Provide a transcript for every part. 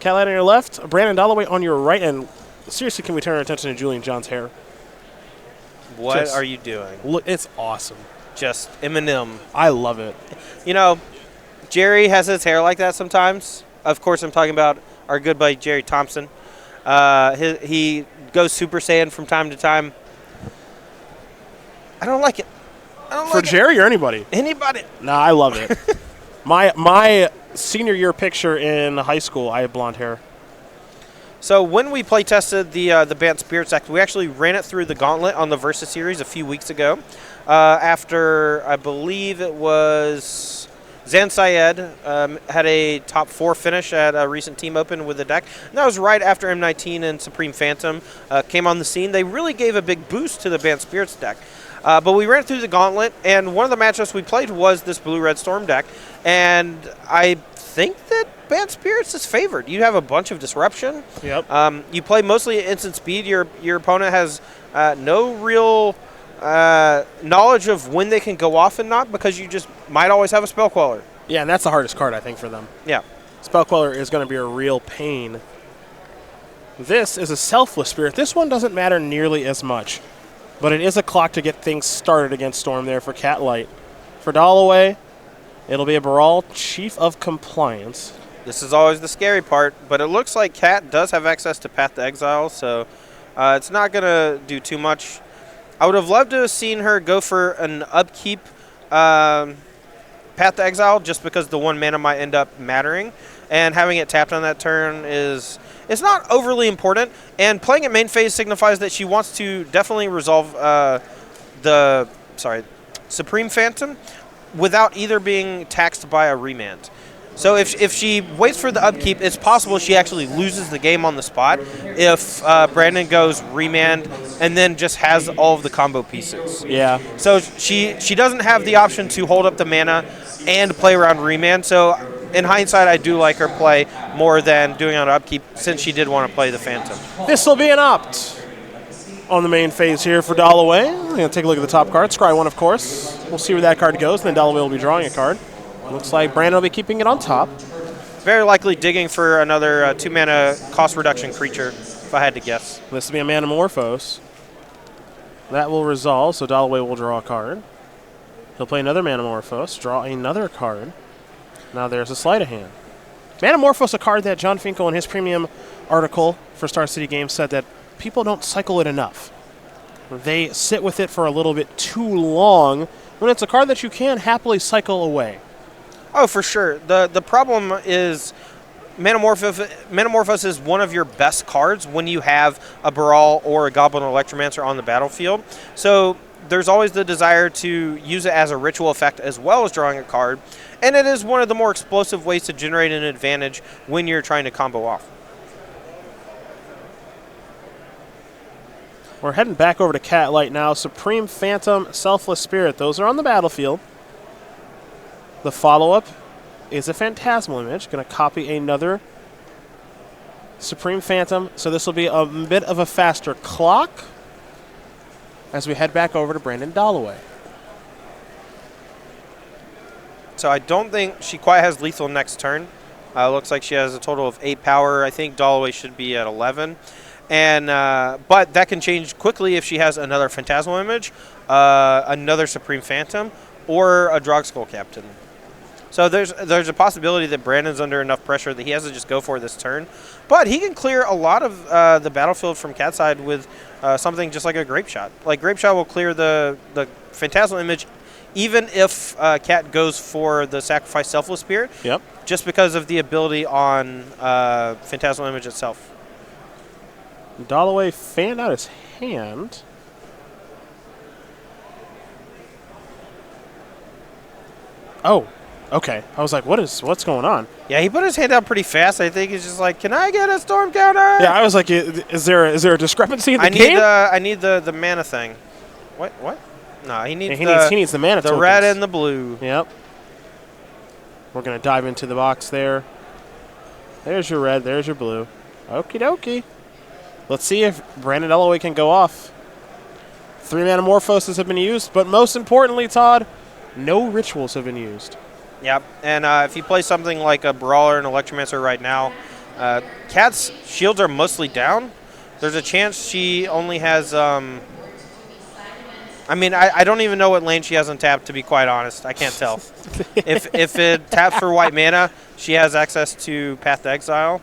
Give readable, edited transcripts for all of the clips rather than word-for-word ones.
Cat Light on your left, Brandon Dollaway on your right, and seriously, can we turn our attention to Julian John's hair? What are you doing? Look, it's awesome. Just Eminem. I love it. You know, Jerry has his hair like that sometimes. Of course, I'm talking about our good buddy Jerry Thompson. He goes Super Saiyan from time to time. I don't like it. For Jerry or anybody? Anybody. Nah, I love it. My senior year picture in high school, I had blonde hair. So when we play tested the Bant Spirits deck, we actually ran it through the Gauntlet on the Versus series a few weeks ago. After, I believe it was Zan Syed had a top 4 finish at a recent Team Open with the deck. And that was right after M19 and Supreme Phantom came on the scene. They really gave a big boost to the Bant Spirits deck. But we ran through the Gauntlet, and one of the matchups we played was this Blue-Red Storm deck. And I think that Bant Spirits is favored. You have a bunch of disruption. Yep. You play mostly at instant speed. Your opponent has no real knowledge of when they can go off and not, because you just might always have a Spell Queller. Yeah, and that's the hardest card, I think, for them. Yeah. Spell Queller is going to be a real pain. This is a Selfless Spirit. This one doesn't matter nearly as much, but it is a clock to get things started against Storm there for Cat Light. For Dollaway, it'll be a Baral Chief of Compliance. This is always the scary part, but it looks like Cat does have access to Path to Exile, so it's not going to do too much. I would have loved to have seen her go for an upkeep Path to Exile, just because the 1 mana might end up mattering, and having it tapped on that turn it's not overly important, and playing at main phase signifies that she wants to definitely resolve Supreme Phantom without either being taxed by a remand. So if she waits for the upkeep, it's possible she actually loses the game on the spot if Brandon goes remand and then just has all of the combo pieces. Yeah. So she doesn't have the option to hold up the mana and play around remand. So in hindsight, I do like her play more than doing on upkeep, since she did want to play the Phantom. This will be an opt on the main phase here for Dollaway. I'm going to take a look at the top card. Scry 1, of course. We'll see where that card goes, and then Dollaway will be drawing a card. Looks like Brandon will be keeping it on top. Very likely digging for another 2 mana cost reduction creature, if I had to guess. This will be a Manamorphose. That will resolve, so Dollaway will draw a card. He'll play another Manamorphose, draw another card. Now there's a Sleight of Hand. Manamorphose, a card that John Finkel in his premium article for Star City Games said that people don't cycle it enough. They sit with it for a little bit too long, when it's a card that you can happily cycle away. Oh, for sure. The problem is Manamorphose is one of your best cards when you have a Baral or a Goblin Electromancer on the battlefield. So there's always the desire to use it as a ritual effect as well as drawing a card. And it is one of the more explosive ways to generate an advantage when you're trying to combo off. We're heading back over to Cat Light now. Supreme Phantom, Selfless Spirit. Those are on the battlefield. The follow-up is a Phantasmal Image. Going to copy another Supreme Phantom. So this will be a bit of a faster clock as we head back over to Brandon Dollaway. So I don't think she quite has lethal next turn. Looks like she has a total of 8 power. I think Dollaway should be at 11. And but that can change quickly if she has another Phantasmal Image, another Supreme Phantom, or a Drog Skull Captain. So there's a possibility that Brandon's under enough pressure that he has to just go for this turn. But he can clear a lot of the battlefield from Cat's side with something just like a Grape Shot. Like, Grape Shot will clear the Phantasmal Image even if Cat goes for the Sacrifice Selfless Spirit. Yep. Just because of the ability on Phantasmal Image itself. Dollaway fanned out his hand. Oh, okay. I was like, what's going on? Yeah, he put his hand out pretty fast. I think he's just like, can I get a Storm Counter? Yeah, I was like, is there a discrepancy in the game? I need the mana thing. What? No, he needs he needs the mana tokens. The red and the blue. Yep. We're going to dive into the box there. There's your red. There's your blue. Okie dokie. Let's see if Brandon Dollaway can go off. 3 Manamorphoses have been used, but most importantly, Todd, no rituals have been used. Yep, and if you play something like a Brawler and Electromancer right now, Cat's shields are mostly down. There's a chance she only has... I don't even know what lane she has untapped, to be quite honest. I can't tell. If it taps for white mana, she has access to Path to Exile,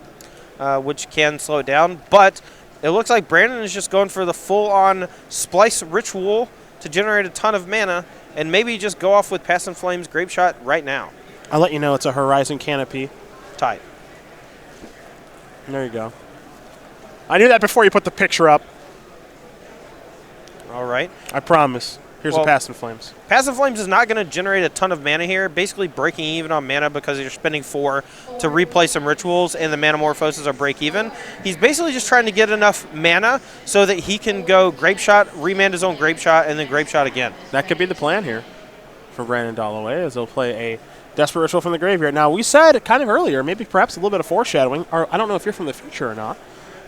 which can slow it down. But it looks like Brandon is just going for the full-on Splice Ritual to generate a ton of mana, and maybe just go off with Past in Flames Grape Shot right now. I'll let you know it's a Horizon Canopy. Tight. There you go. I knew that before you put the picture up. All right. I promise. Here's a Past in Flames. Past in Flames is not going to generate a ton of mana here, basically breaking even on mana because you're spending 4 to replay some rituals, and the Manamorphoses are break even. He's basically just trying to get enough mana so that he can go Grape Shot, remand his own Grape Shot, and then Grape Shot again. That could be the plan here for Brandon Dollaway, as he'll play a Desperate Ritual from the graveyard. Now, we said kind of earlier, maybe perhaps a little bit of foreshadowing, or I don't know if you're from the future or not,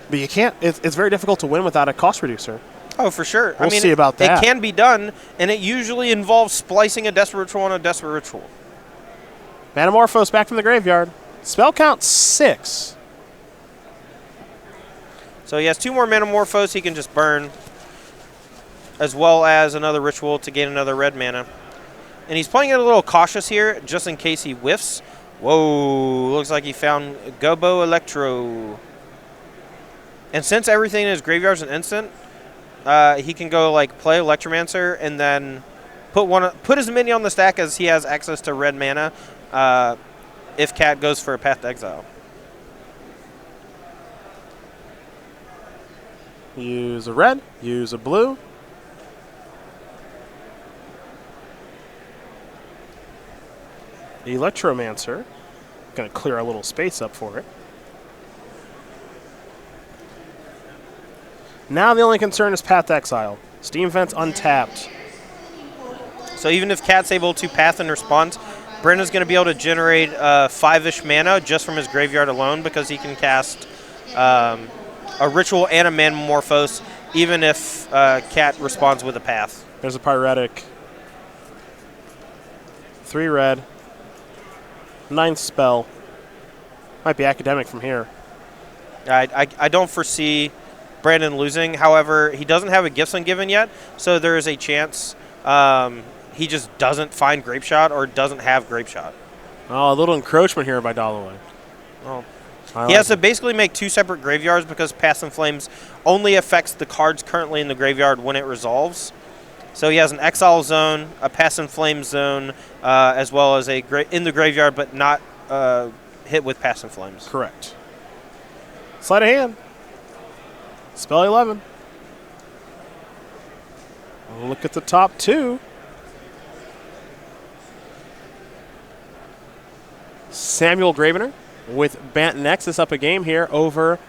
but you can't. It's very difficult to win without a cost reducer. Oh, for sure. We'll see about that. It can be done, and it usually involves splicing a Desperate Ritual on a Desperate Ritual. Manamorphose back from the graveyard. Spell count 6. So he has 2 more Manamorphose he can just burn, as well as another Ritual to gain another red mana. And he's playing it a little cautious here, just in case he whiffs. Whoa, looks like he found Gobo Electro. And since everything in his graveyard is an instant, he can go like play Electromancer and then put his minion on the stack as he has access to red mana if Cat goes for a Path to Exile. Use a red, use a blue. Electromancer. Going to clear a little space up for it. Now the only concern is Path to Exile. Steam Vent's untapped. So even if Cat's able to path and respond, Brendan's going to be able to generate 5-ish mana just from his graveyard alone because he can cast a Ritual and a Manamorphose even if Cat responds with a path. There's a Pyretic. 3 red. 9th spell. Might be academic from here. I don't foresee Brandon losing. However, he doesn't have a Gifts Ungiven yet, so there is a chance he just doesn't find Grape Shot or doesn't have Grape Shot. Oh, a little encroachment here by Dollaway. Oh. He has to basically make 2 separate graveyards because Past in Flames only affects the cards currently in the graveyard when it resolves. So he has an Exile zone, a Past in Flames zone, as well as in the graveyard but not hit with Past in Flames. Correct. Sleight of hand. Spell 11. We'll look at the top 2. Samuel Graebner with Nexus up a game here over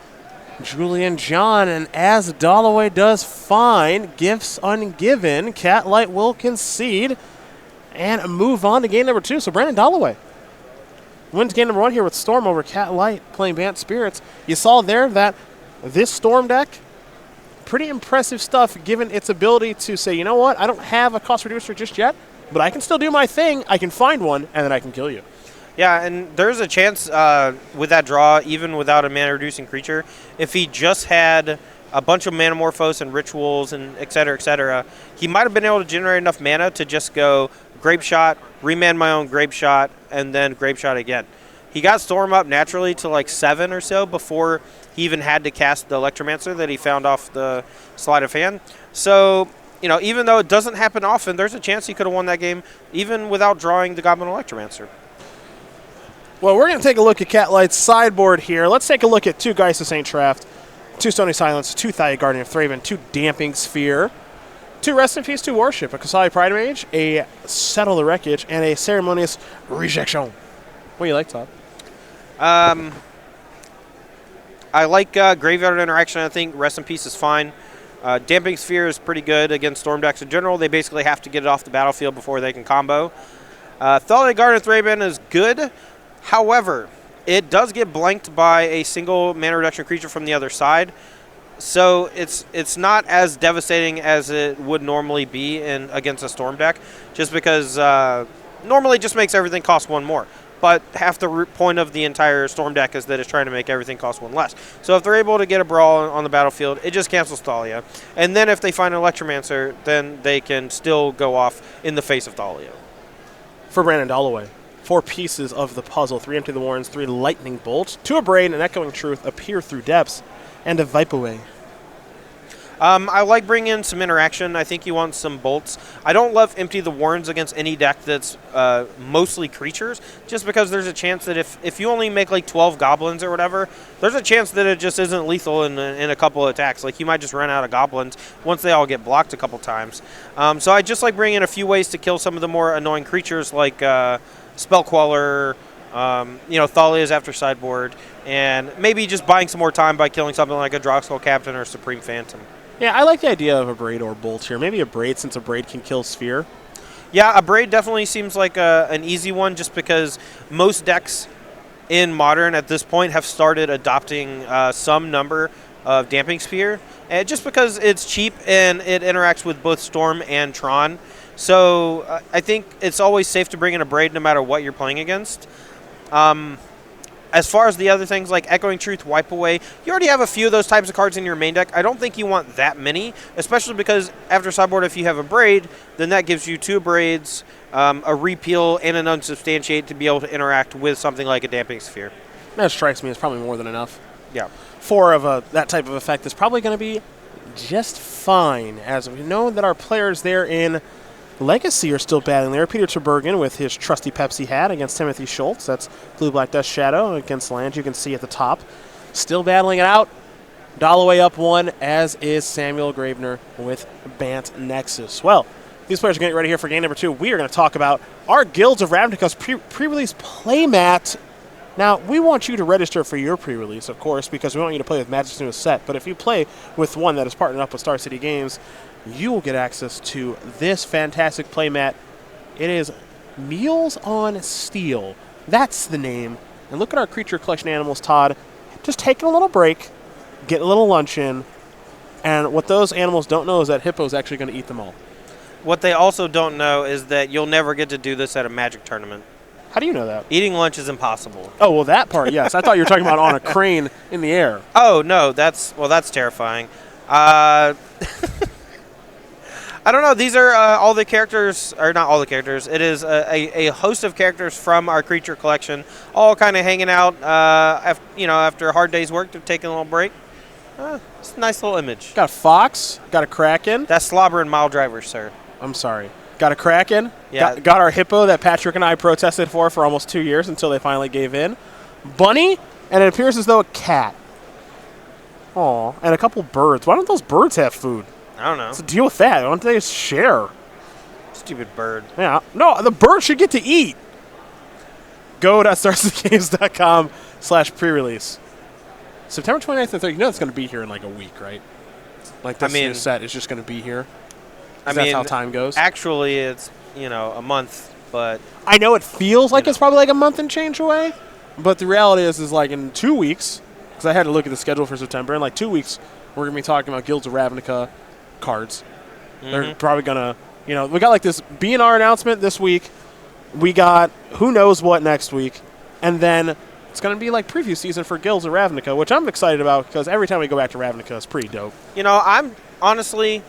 Julian John. And as Dollaway does fine, Gifts Ungiven, Catlight will concede and move on to game number 2. So Brandon Dollaway wins game number 1 here with Storm over Catlight playing Bant Spirits. You saw there that this Storm deck, pretty impressive stuff given its ability to say, you know what, I don't have a cost reducer just yet, but I can still do my thing. I can find one, and then I can kill you. Yeah, and there's a chance with that draw, even without a mana-reducing creature, if he just had a bunch of Manamorphose and Rituals and et cetera, he might have been able to generate enough mana to just go Grape Shot, remand my own Grape Shot, and then Grape Shot again. He got Storm up naturally to like 7 or so before he even had to cast the Electromancer that he found off the sleight of hand. So, you know, even though it doesn't happen often, there's a chance he could have won that game even without drawing the Goblin Electromancer. Well, we're going to take a look at Catlight's sideboard here. Let's take a look at 2 Geist of St. Traft, 2 Stony Silence, 2 Thia Guardian of Thraben, 2 Damping Sphere, 2 Rest in Peace, 2 Worship, a Kasali Pride Mage, a Settle the Wreckage, and a Ceremonious Rejection. What do you like, Todd? I like Graveyard Interaction. I think Rest in Peace is fine. Damping Sphere is pretty good against Storm decks in general. They basically have to get it off the battlefield before they can combo. Thia Guardian of Thraben is good. However, it does get blanked by a single mana reduction creature from the other side. So it's not as devastating as it would normally be against a Storm deck, just because normally it just makes everything cost 1 more. but half the root point of the entire Storm deck is that it's trying to make everything cost 1 less. So if they're able to get a Brawl on the battlefield, it just cancels Thalia. And then if they find an Electromancer, then they can still go off in the face of Thalia. For Brandon Dollaway, 4 pieces of the puzzle, 3 Empty the Warrens, 3 Lightning Bolts, 2 Abrade, an Echoing Truth, appear through depths, and a Vipaway. I like bringing in some interaction. I think you want some bolts. I don't love Empty the Warrens against any deck that's mostly creatures, just because there's a chance that if you only make like 12 goblins or whatever, there's a chance that it just isn't lethal in a couple of attacks. Like you might just run out of goblins once they all get blocked a couple times. So I just like bringing in a few ways to kill some of the more annoying creatures like Spellqueller, Thalia's after sideboard, and maybe just buying some more time by killing something like a Droxcall Captain or Supreme Phantom. Yeah, I like the idea of a Braid or Bolt here. Maybe a Braid, since a Braid can kill Sphere. Yeah, a Braid definitely seems like an easy one, just because most decks in Modern at this point have started adopting some number of Damping Sphere, and just because it's cheap and it interacts with both Storm and Tron. So I think it's always safe to bring in a Braid no matter what you're playing against. As far as the other things like Echoing Truth, Wipe Away, you already have a few of those types of cards in your main deck. I don't think you want that many, especially because after sideboard, if you have a Braid, then that gives you 2 Braids, a Repeal, and an Unsubstantiate to be able to interact with something like a Damping Sphere. That strikes me as probably more than enough. Yeah. 4 of that type of effect is probably going to be just fine, as we know that our players there in Legacy are still battling there. Peter Tubergen with his trusty Pepsi hat against Timothy Schulz. That's Blue-Black Dust Shadow against land. You can see at the top. Still battling it out. Dollaway up 1, as is Samuel Graebner with Bant Nexus. Well, these players are getting ready here for game number 2. We are going to talk about our Guilds of Ravnica's pre-release playmat. Now, we want you to register for your pre-release, of course, because we want you to play with Magic's newest set. But if you play with one that is partnered up with Star City Games, you will get access to this fantastic playmat. It is Meals on Steel. That's the name. And look at our creature collection animals, Todd. Just taking a little break, getting a little lunch in. And what those animals don't know is that Hippo's actually going to eat them all. What they also don't know is that you'll never get to do this at a Magic tournament. How do you know that? Eating lunch is impossible. Oh, well, that part, yes. I thought you were talking about on a crane in the air. Oh, no, that's terrifying. I don't know. These are all the characters, or not all the characters. It is a host of characters from our creature collection, all kind of hanging out after a hard day's work, to take a little break. It's a nice little image. Got a fox. Got a kraken. That's Slobber and Mile Driver, sir. I'm sorry. Got a kraken. Yeah. Got our hippo that Patrick and I protested for almost 2 years until they finally gave in. Bunny, and it appears as though a cat. Aw, and a couple birds. Why don't those birds have food? I don't know. What's the deal with that? Why don't they just share? Stupid bird. Yeah. No, the bird should get to eat. Go to StarCityGames.com/pre-release. September 29th and 30th. You know it's going to be here in like a week, right? Like this new set is just going to be here. That's how time goes. Actually, it's, a month, but I know it feels like it's probably like a month and change away, but the reality is like in 2 weeks, because I had to look at the schedule for September, in like 2 weeks, we're going to be talking about Guilds of Ravnica cards. Mm-hmm. They're probably going to, we got like this B&R announcement this week. We got who knows what next week. And then it's going to be like preview season for Guilds of Ravnica, which I'm excited about because every time we go back to Ravnica, it's pretty dope. I'm honestly,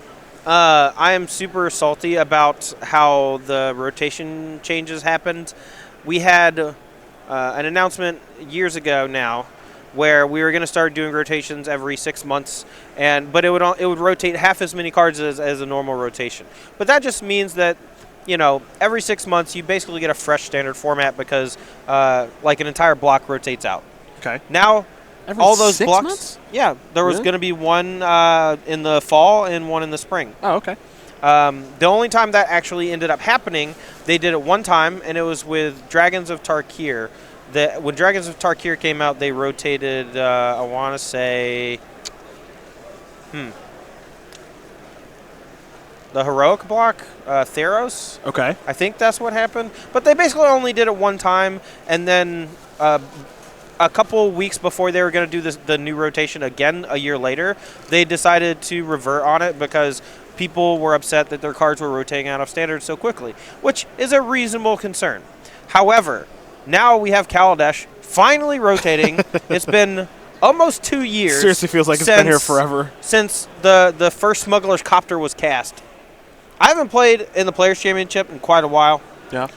I am super salty about how the rotation changes happened. We had an announcement years ago now where we were going to start doing rotations every 6 months, but it would rotate half as many cards as a normal rotation. But that just means that every 6 months you basically get a fresh standard format because like an entire block rotates out. Okay. Now every all those 6 blocks. Months? Yeah, there was going to be one in the fall and one in the spring. Oh, okay. The only time that actually ended up happening, they did it one time, and it was with Dragons of Tarkir. When Dragons of Tarkir came out, they rotated, I want to say, the Heroic block, Theros. Okay. I think that's what happened. But they basically only did it one time, and then a couple weeks before they were going to do the new rotation again a year later, they decided to revert on it because people were upset that their cards were rotating out of standard so quickly, which is a reasonable concern. However, Now we have Kaladesh finally rotating. It's been almost 2 years. Seriously feels like it's been here forever. Since the first Smuggler's Copter was cast. I haven't played in the Players' Championship in quite a while. Yeah.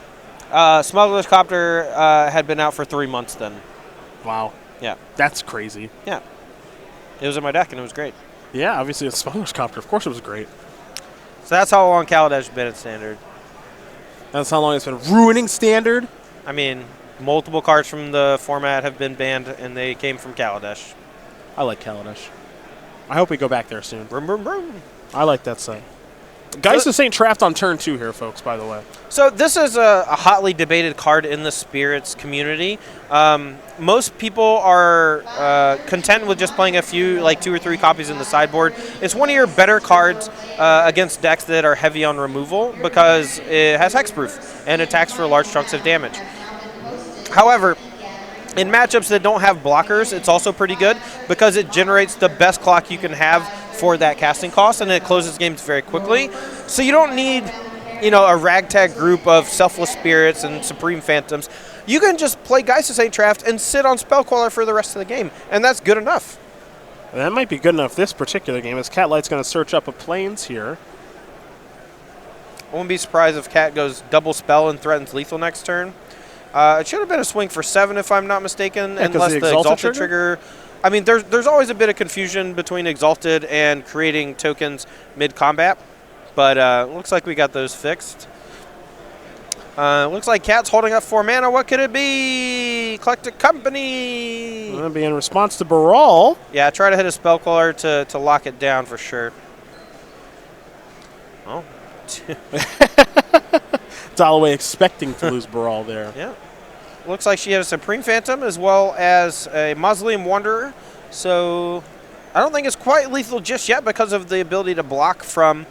Smuggler's Copter had been out for 3 months then. Wow. Yeah. That's crazy. Yeah. It was in my deck, and it was great. Yeah, obviously it's Smuggler's Copter. Of course it was great. So that's how long Kaladesh has been at Standard. That's how long it's been ruining Standard? I mean, multiple cards from the format have been banned, and they came from Kaladesh. I like Kaladesh. I hope we go back there soon. Vroom, vroom, vroom. I like that set. Geist ain't trapped on turn 2 here, folks, by the way. So this is a hotly debated card in the Spirits community. Most people are content with just playing a few, like 2 or 3 copies in the sideboard. It's one of your better cards against decks that are heavy on removal because it has hexproof and attacks for large chunks of damage. However, in matchups that don't have blockers, it's also pretty good because it generates the best clock you can have for that casting cost, and it closes games very quickly. So you don't need, a ragtag group of Selfless Spirits and Supreme Phantoms. You can just play Geist Ain't Trapped and sit on Spellcaller for the rest of the game, and that's good enough. That might be good enough this particular game, as Catlight's going to search up a Plains here. I wouldn't be surprised if Cat goes double spell and threatens lethal next turn. It should have been a swing for 7 if I'm not mistaken, unless the Exalted trigger. I mean, there's always a bit of confusion between Exalted and creating tokens mid-combat, but looks like we got those fixed. Looks like Cat's holding up 4 mana. What could it be? Collected Company. Going to be in response to Baral. Yeah, try to hit a Spellcaller to lock it down for sure. Oh. Dollaway expecting to lose Baral there. Yeah. Looks like she has a Supreme Phantom as well as a Mausoleum Wanderer. So I don't think it's quite lethal just yet because of the ability to block from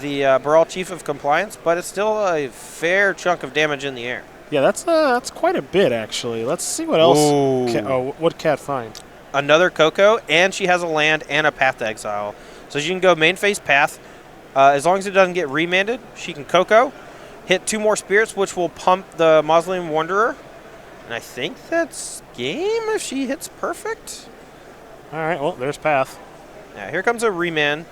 the Baral Chief of Compliance, but it's still a fair chunk of damage in the air. Yeah, that's quite a bit, actually. Let's see what else. What Cat find? Another Coco, and she has a land and a Path to Exile. So she can go main phase Path. As long as it doesn't get remanded, she can Coco, hit 2 more Spirits, which will pump the Mausoleum Wanderer. And I think that's game if she hits perfect. All right, well, there's Path. Yeah, here comes a remand.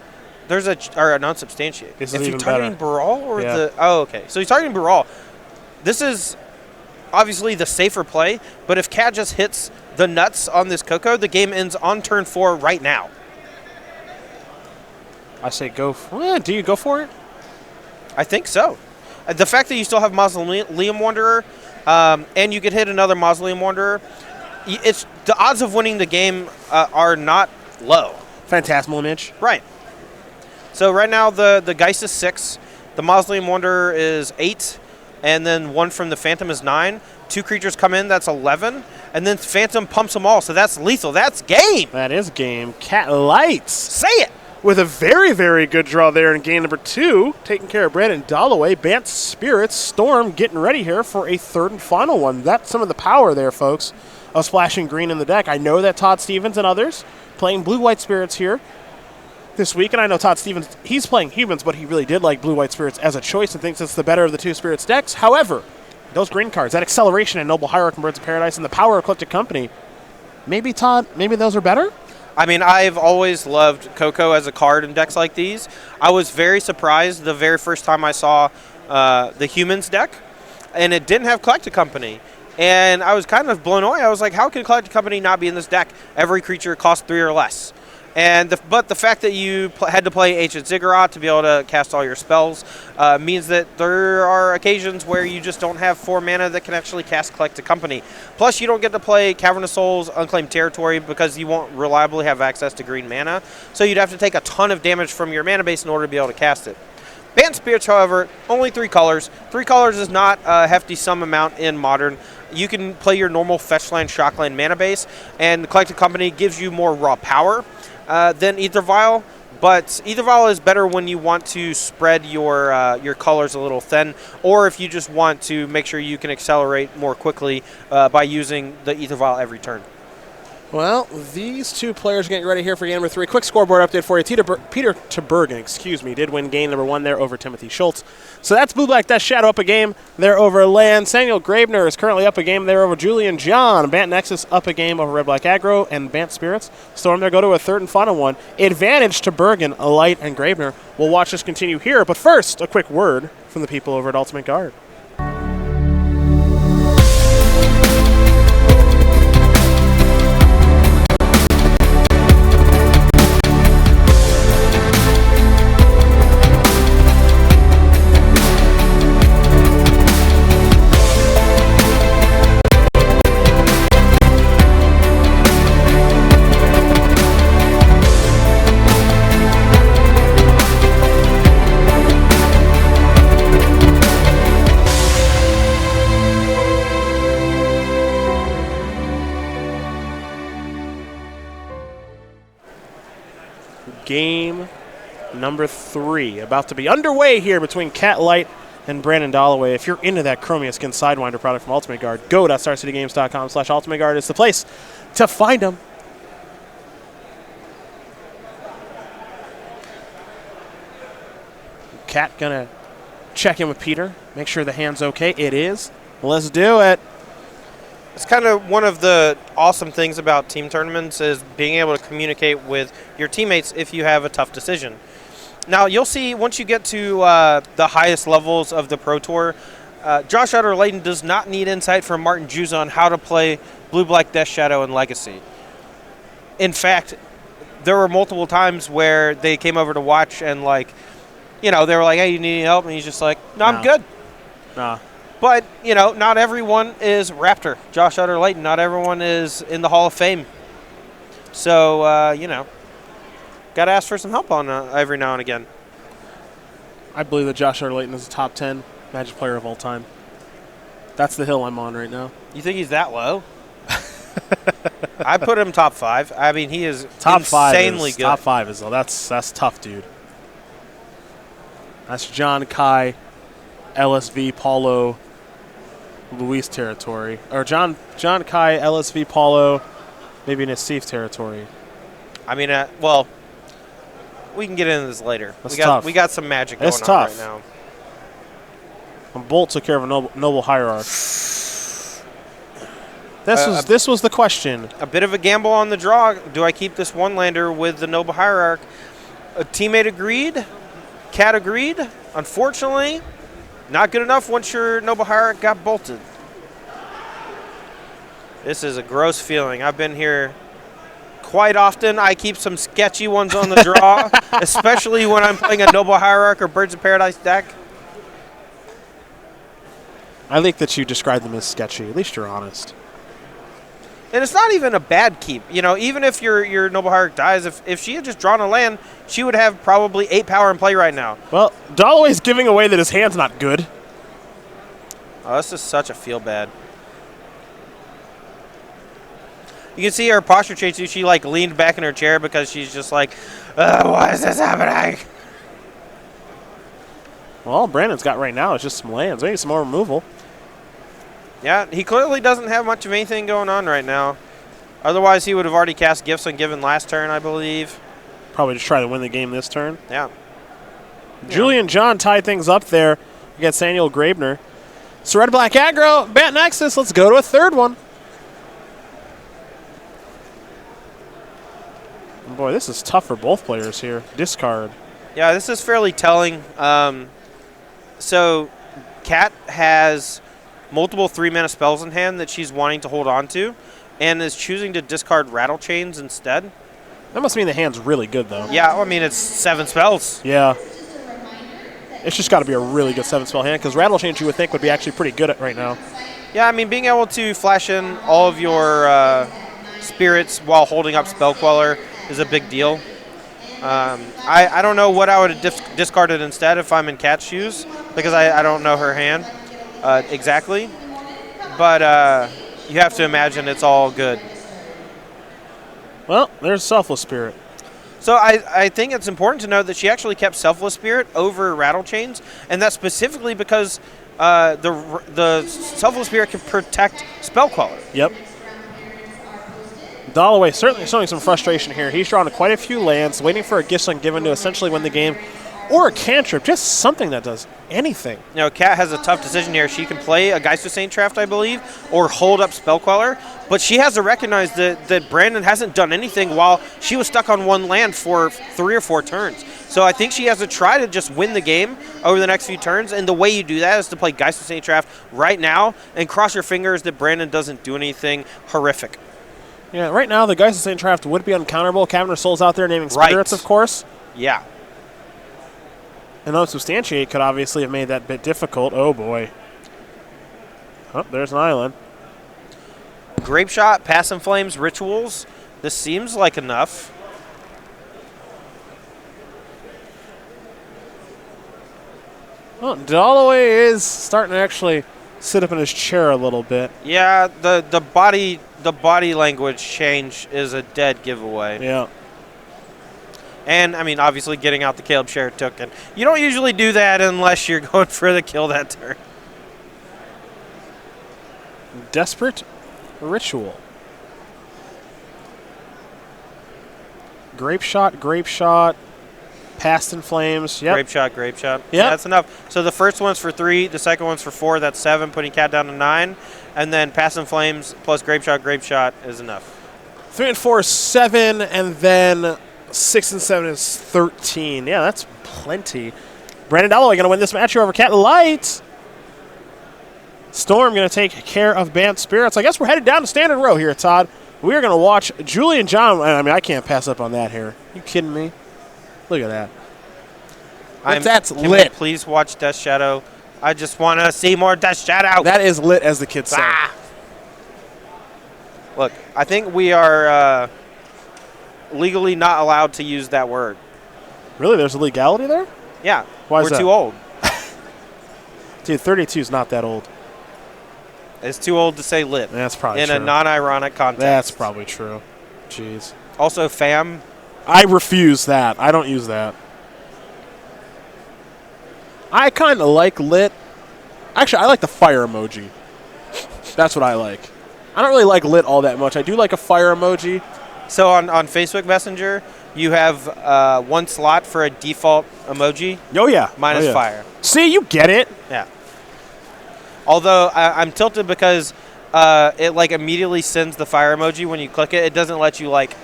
There's or an unsubstantiate. This if is you're even targeting better. Baral or Yeah. the... Oh, okay. So he's targeting Baral. This is obviously the safer play, but if Cat just hits the nuts on this Coco, the game ends on turn 4 right now. I say go for it. Do you go for it? I think so. The fact that you still have Mausoleum Wanderer, and you could hit another Mausoleum Wanderer, it's the odds of winning the game are not low. Phantasmal Image. Right. So right now the Geist is 6, the Mausoleum Wanderer is 8, and then 1 from the Phantom is 9. 2 creatures come in, that's 11, and then Phantom pumps them all, so that's lethal. That's game. That is game. Cat Lights. Say it. With a very, very good draw there in game number 2, taking care of Brandon Dollaway. Bant Spirits, Storm getting ready here for a 3rd and final one. That's some of the power there, folks, of splashing green in the deck. I know that Todd Stevens and others playing Blue-White Spirits here this week, and I know Todd Stevens, he's playing Humans, but he really did like Blue-White Spirits as a choice and thinks it's the better of the 2 Spirits decks. However, those green cards, that Acceleration and Noble Hierarch and Birds of Paradise and the power of Collected Company, maybe, Todd, maybe those are better? I mean, I've always loved Coco as a card in decks like these. I was very surprised the very first time I saw the Humans deck, and it didn't have Collected Company. And I was kind of blown away. I was like, how can Collected Company not be in this deck? Every creature costs 3 or less. And but the fact that you had to play Ancient Ziggurat to be able to cast all your spells means that there are occasions where you just don't have 4 mana that can actually cast Collected Company. Plus, you don't get to play Cavernous Souls, Unclaimed Territory, because you won't reliably have access to green mana. So you'd have to take a ton of damage from your mana base in order to be able to cast it. Bant Spirits, however, only 3 colors. 3 colors is not a hefty sum amount in Modern. You can play your normal Fetchland, Shockland mana base, and the Collected Company gives you more raw power than Ether Vial, but Ether Vial is better when you want to spread your colors a little thin, or if you just want to make sure you can accelerate more quickly by using the Ether Vial every turn. Well, these two players are getting ready here for game number 3. Quick scoreboard update for you. Peter Tubergen, did win game number 1 there over Timothy Schulz. So that's Blue-Black Death Shadow up a game there over Land. Samuel Graebner is currently up a game there over Julian John. Bant Nexus up a game over Red-Black Aggro and Bant Spirits. Storm there go to a third and final one. Advantage to Bergen, Light, and Graebner. We'll watch this continue here. But first, a quick word from the people over at Ultimate Guard. Game number 3 about to be underway here between Cat Light and Brandon Dollaway. If you're into that Chromia Skin Sidewinder product from Ultimate Guard, go to StarCityGames.com/Ultimate Guard. It's the place to find them. Cat gonna check in with Peter, make sure the hand's okay. It is. Let's do it. It's kind of one of the awesome things about team tournaments is being able to communicate with your teammates if you have a tough decision. Now, you'll see once you get to the highest levels of the Pro Tour, Josh Utter-Layton does not need insight from Martin Juz on how to play Blue-Black Death Shadow and Legacy. In fact, there were multiple times where they came over to watch and, like, you know, they were like, hey, you need any help? And he's just like, no, I'm good. Nah. But, you know, not everyone is Raptor. Josh Utter-Layton, not everyone is in the Hall of Fame. So, you know, got to ask for some help on every now and again. I believe that Josh Utter-Layton is a top 10 Magic player of all time. That's the hill I'm on right now. You think he's that low? I put him top 5. I mean, he is top insanely good. Top 5 is, though. That's tough, dude. That's John Kai, LSV, Paulo, Luis territory. Or John Kai, LSV, Paulo, maybe Nassif territory. I mean, well, we can get into this later. That's tough. We got some magic going on right now. And Bolt took care of a noble hierarch. This was the question. A bit of a gamble on the draw. Do I keep this one lander with the noble hierarch? A teammate agreed. Cat agreed. Unfortunately, not good enough once your noble hierarch got bolted. This is a gross feeling. I've been here quite often. I keep some sketchy ones on the draw, especially when I'm playing a noble hierarch or Birds of Paradise deck. I think that you describe them as sketchy. At least you're honest. And it's not even a bad keep. You know, even if your Noble Hierarch dies, if she had just drawn a land, she would have probably 8 power in play right now. Well, Dollaway's giving away that his hand's not good. Oh, this is such a feel-bad. You can see her posture change too. She, like, leaned back in her chair because she's just like, why is this happening? Well, all Brandon's got right now is just some lands. Maybe some more removal. Yeah, he clearly doesn't have much of anything going on right now. Otherwise, he would have already cast Gifts on Given last turn, I believe. Probably just try to win the game this turn. Yeah. Julian John tied things up there against Samuel Graebner. So Red Black Aggro, Bant Nexus. Let's go to a third one. And boy, this is tough for both players here. Discard. Yeah, this is fairly telling. So Kat has multiple 3-mana spells in hand that she's wanting to hold on to and is choosing to discard Rattle Chains instead. That must mean the hand's really good, though. Yeah, I mean, it's 7 spells. Yeah. It's just got to be a really good 7-spell hand because Rattle Chains you would think would be actually pretty good at right now. Yeah, I mean, being able to flash in all of your spirits while holding up Spell Queller is a big deal. I don't know what I would have discarded instead if I'm in Kat's shoes because I don't know her hand exactly. But you have to imagine it's all good. Well, there's Selfless Spirit. So I think it's important to note that she actually kept Selfless Spirit over Rattle Chains, and that's specifically because the Selfless Spirit can protect Spell Queller. Yep. Dollaway certainly showing some frustration here. He's drawn quite a few lands, waiting for a Gift Ungiven to essentially win the game, or a cantrip, just something that does anything. You know, Kat has a tough decision here. She can play a Geist of Saint Draft, I believe, or hold up Spell Queller, but she has to recognize that Brandon hasn't done anything while she was stuck on one land for 3 or 4 turns. So I think she has to try to just win the game over the next few turns, and the way you do that is to play Geist of Saint Draft right now and cross your fingers that Brandon doesn't do anything horrific. Yeah, right now the Geist of Saint Draft would be uncounterable. Cabinet of Souls out there naming spirits, of course. Yeah. And Unsubstantiate could obviously have made that bit difficult. Oh, boy. Oh, there's an island. Grape Shot, Pass and Flames, Rituals. This seems like enough. Well, Dollaway is starting to actually sit up in his chair a little bit. Yeah, the body language change is a dead giveaway. Yeah. And, I mean, obviously getting out the Caleb Share token. You don't usually do that unless you're going for the kill that turn. Desperate Ritual. Grape Shot. Past in Flames. Yep. Grape Shot. Yeah, that's enough. So the first one's for 3, the second one's for 4. That's 7, putting Cat down to 9. And then Past in Flames plus Grape Shot is enough. 3 and 4 is 7, and then 6 and 7 is 13. Yeah, that's plenty. Brandon Dollaway going to win this match here over Cat Light. Storm going to take care of Bant Spirits. I guess we're headed down to Standard Row here, Todd. We are going to watch Julian John. I mean, I can't pass up on that here. You kidding me? Look at that. That's lit. Please watch Death Shadow. I just want to see more Death Shadow. That is lit, as the kids say. Look, I think we are legally not allowed to use that word. Really? There's a legality there? Yeah. Why is we're that? too old. Dude, 32 is not that old. It's too old to say lit. That's probably true. In a non-ironic context. That's probably true. Jeez. Also, fam. I refuse that. I don't use that. I kind of like lit. Actually, I like the fire emoji. That's what I like. I don't really like lit all that much. I do like a fire emoji. So on Facebook Messenger, you have 1 slot for a default emoji. Oh, yeah. Minus fire. See, you get it. Yeah. Although I'm tilted because it like immediately sends the fire emoji when you click it. It doesn't let you like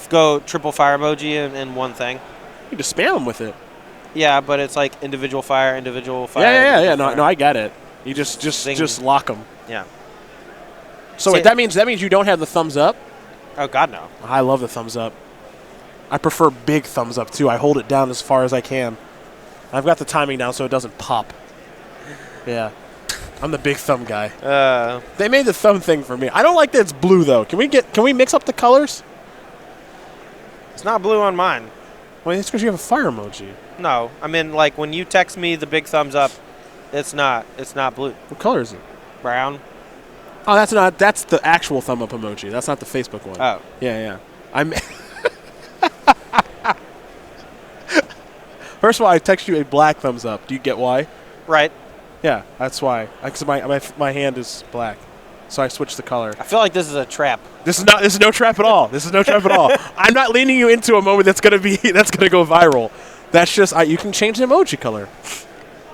go triple fire emoji in one thing. You just spam them with it. Yeah, but it's like individual fire. Yeah. No, I get it. You just lock them. Yeah. So wait, that means you don't have the thumbs up? Oh God, no. I love the thumbs up. I prefer big thumbs up too. I hold it down as far as I can. I've got the timing down so it doesn't pop. Yeah. I'm the big thumb guy. They made the thumb thing for me. I don't like that it's blue though. Can we mix up the colors? It's not blue on mine. Well, it's because you have a fire emoji. No, I mean like when you text me the big thumbs up, it's not blue. What color is it? Brown. Oh, that's the actual thumb up emoji. That's not the Facebook one. Oh. Yeah. First of all, I text you a black thumbs up. Do you get why? Right. Yeah, that's why. Because my hand is black, so I switched the color. I feel like this is a trap. This is no trap at all. I'm not leading you into a moment that's gonna go viral. That's just you can change the emoji color,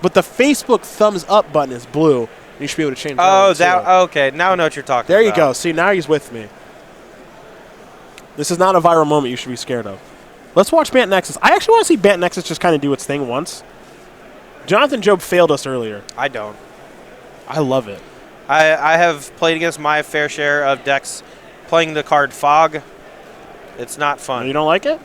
but the Facebook thumbs up button is blue. You should be able to change. Okay. Now I know what you're talking about. There you go. See, now he's with me. This is not a viral moment you should be scared of. Let's watch Bant Nexus. I actually want to see Bant Nexus just kind of do its thing once. Jonathan Job failed us earlier. I don't. I love it. I have played against my fair share of decks playing the card Fog. It's not fun. You don't like it?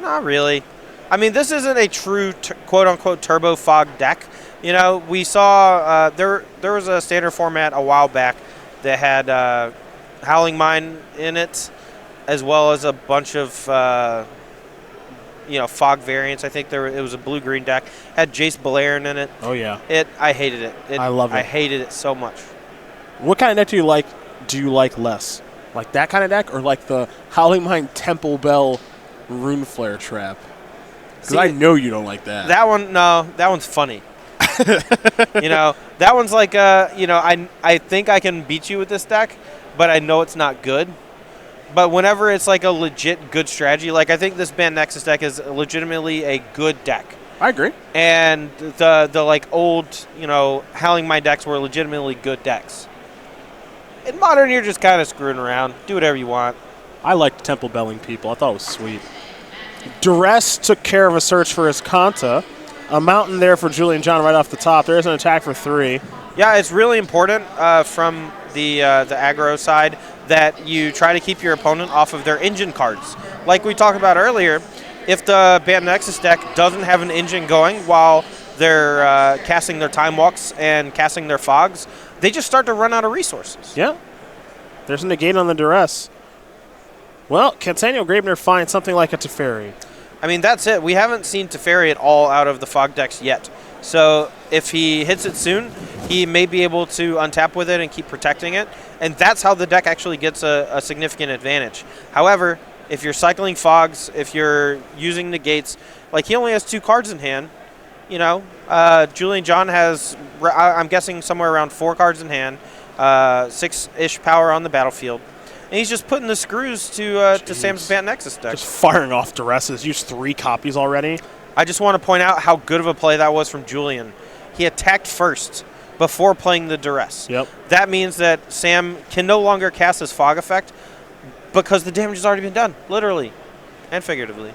Not really. I mean, this isn't a true quote-unquote turbo Fog deck. You know, we saw there was a standard format a while back that had Howling Mine in it, as well as a bunch of Fog variants. I think it was a blue-green deck. Had Jace Balerion in it. Oh yeah. I hated it. I love it. I hated it so much. What kind of deck do you like? Do you like less? Like that kind of deck, or like the Howling Mine Temple Bell Rune Flare trap? Because I know you don't like that. That one, no. That one's funny. That one's like, I think I can beat you with this deck, but I know it's not good. But whenever it's like a legit good strategy, like I think this Bant Nexus deck is legitimately a good deck. I agree. And the like old, Howling Mind decks were legitimately good decks. In Modern, you're just kind of screwing around. Do whatever you want. I liked Temple Belling people. I thought it was sweet. Duress took care of a search for his Kanta. A mountain there for Julian John right off the top. There's an attack for 3. Yeah, it's really important from the aggro side that you try to keep your opponent off of their engine cards. Like we talked about earlier, if the Bant Nexus deck doesn't have an engine going while they're casting their Time Walks and casting their Fogs, they just start to run out of resources. Yeah. There's a negate on the Duress. Well, can Daniel Graebner find something like a Teferi? I mean, that's it. We haven't seen Teferi at all out of the Fog decks yet. So if he hits it soon, he may be able to untap with it and keep protecting it. And that's how the deck actually gets a significant advantage. However, if you're cycling Fogs, if you're using negates, like he only has 2 cards in hand, Julian John has, I'm guessing, somewhere around 4 cards in hand, 6-ish power on the battlefield. And he's just putting the screws to Sam's Bant Nexus deck. Just firing off Duresses. Used 3 copies already. I just want to point out how good of a play that was from Julian. He attacked first before playing the Duress. Yep. That means that Sam can no longer cast his Fog effect because the damage has already been done, literally and figuratively.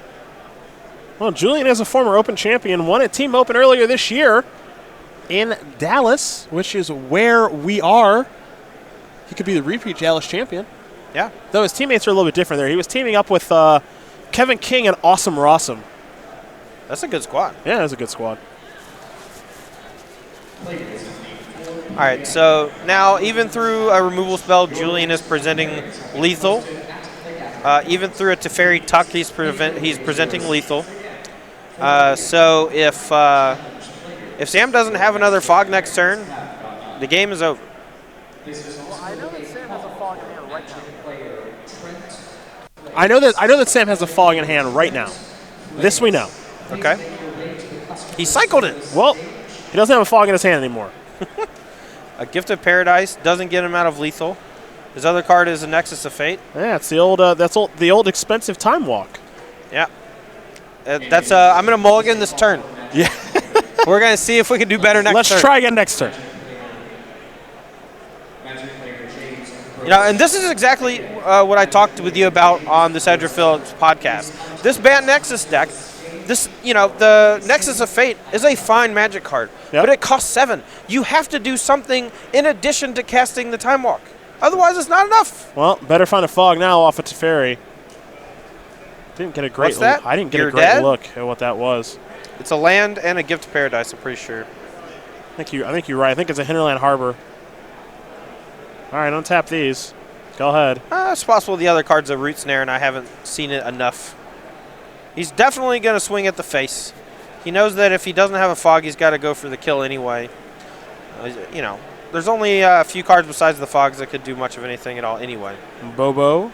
Well, Julian is a former Open champion, won a Team Open earlier this year in Dallas, which is where we are. He could be the repeat Dallas champion. Yeah. Though his teammates are a little bit different there. He was teaming up with Kevin King and Awesome Rossum. That's a good squad. Yeah, that's a good squad. All right, so now even through a removal spell, Julian is presenting lethal. Even through a Teferi Tuck, he's presenting lethal. So if Sam doesn't have another Fog next turn, the game is over. I know that Sam has a Fog in hand right now. I know that Sam has a Fog in hand right now. This we know. Okay. He cycled it. Well, he doesn't have a Fog in his hand anymore. A Gift of Paradise doesn't get him out of lethal. His other card is a Nexus of Fate. Yeah, it's the old expensive Time Walk. Yeah. That's I'm gonna mulligan this turn. Yeah. We're gonna see if we can do better next turn. Let's try again next turn. And this is exactly what I talked with you about on the Cedra Phillips podcast. This Bant Nexus deck, the Nexus of Fate is a fine Magic card, but it costs 7. You have to do something in addition to casting the Time Walk. Otherwise, it's not enough. Well, better find a Fog now off of Teferi. Didn't get a great. What's that? I didn't get You're a great dead? look at what that was. It's a land and a Gift of Paradise, I'm pretty sure. I think you're right. I think it's a Hinterland Harbor. All right, untap these. Go ahead. It's possible the other card's a Root Snare, and I haven't seen it enough. He's definitely going to swing at the face. He knows that if he doesn't have a Fog, he's got to go for the kill anyway. There's only a few cards besides the Fogs that could do much of anything at all anyway. Bobo.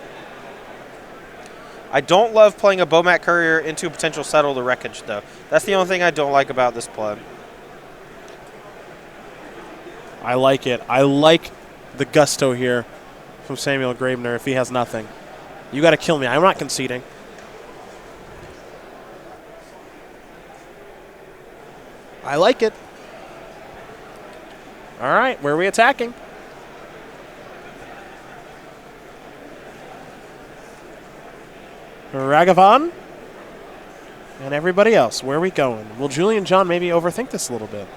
I don't love playing a Bomat Courier into a potential Settle the Wreckage, though. That's the only thing I don't like about this play. I like it. I like the gusto here from Samuel Graebner if he has nothing. You got to kill me. I'm not conceding. I like it. All right, where are we attacking? Ragavan and everybody else. Where are we going? Will Julian John maybe overthink this a little bit?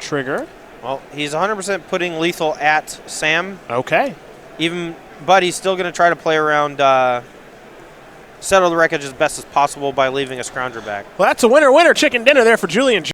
Trigger. Well, he's 100% putting lethal at Sam. Okay. But he's still going to try to play around Settle the Wreckage as best as possible by leaving a Scrounger back. Well, that's a winner chicken dinner there for Julian John.